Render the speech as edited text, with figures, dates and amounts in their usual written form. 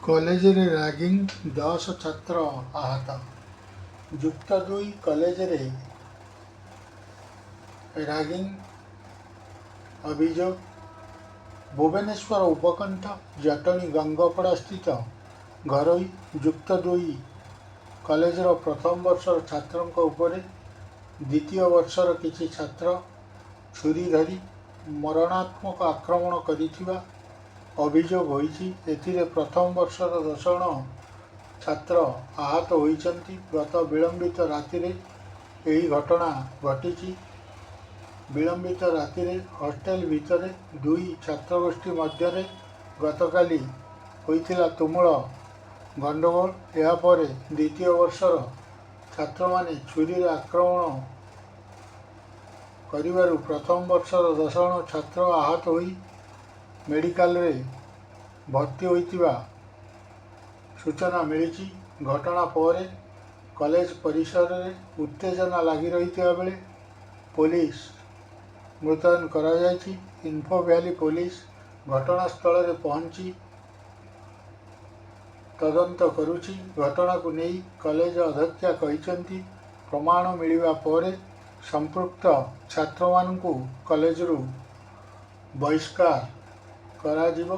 କଲେଜରେ ରାଗିଂ 10 ଛାତ୍ର ଆହତ। ଯୁକ୍ତ 2 କଲେଜରେ ରାଗିଂ ଅଭିଯୋଗ। ଭୁବନେଶ୍ୱର ଉପକଣ୍ଠ ଜଟଣୀ ଗଙ୍ଗପଡ଼ା ସ୍ଥିତ ଘରୋଇ ଯୁକ୍ତ 2 କଲେଜର ପ୍ରଥମ ବର୍ଷର ଛାତ୍ରଙ୍କ ଉପରେ ଦ୍ୱିତୀୟ ବର୍ଷର କିଛି ଛାତ୍ର ଛୁରୀ ଧରି ମରଣାତ୍ମକ ଆକ୍ରମଣ କରିଥିବା ଅଭିଯୋଗ ହୋଇଛି। ଏଥିରେ ପ୍ରଥମ ବର୍ଷର 10 ଜଣ ଛାତ୍ର ଆହତ ହୋଇଛନ୍ତି। ଗତ ବିଳମ୍ବିତ ରାତିରେ ଏହି ଘଟଣା ଘଟିଛି। ବିଳମ୍ବିତ ରାତିରେ ହଷ୍ଟେଲ ଭିତରେ ଦୁଇ ଛାତ୍ରଗୋଷ୍ଠୀ ମଧ୍ୟରେ ଗତକାଲି ହୋଇଥିଲା ତୁମୁଳ ଗଣ୍ଡଗୋଳ। ଏହାପରେ ଦ୍ୱିତୀୟ ବର୍ଷର ଛାତ୍ରମାନେ ଛୁରୀରେ ଆକ୍ରମଣ କରିବାରୁ ପ୍ରଥମ ବର୍ଷର 10 ଜଣ ଛାତ୍ର ଆହତ ହୋଇ ମେଡିକାଲରେ ଭର୍ତ୍ତି ହୋଇଥିବା ସୂଚନା ମିଳିଛି। ଘଟଣା ପରେ କଲେଜ ପରିସରରେ ଉତ୍ତେଜନା ଲାଗି ରହିଥିବା ବେଳେ ପୋଲିସ ମୁତୟନ କରାଯାଇଛି। ଇନ୍ଫୋ ଭ୍ୟାଲି ପୋଲିସ ଘଟଣାସ୍ଥଳରେ ପହଞ୍ଚି ତଦନ୍ତ କରୁଛି। ଘଟଣାକୁ ନେଇ କଲେଜ ଅଧ୍ୟକ୍ଷା କହିଛନ୍ତି, ପ୍ରମାଣ ମିଳିବା ପରେ ସମ୍ପୃକ୍ତ ଛାତ୍ରମାନଙ୍କୁ କଲେଜରୁ ବହିଷ୍କାର କରାଯିବ।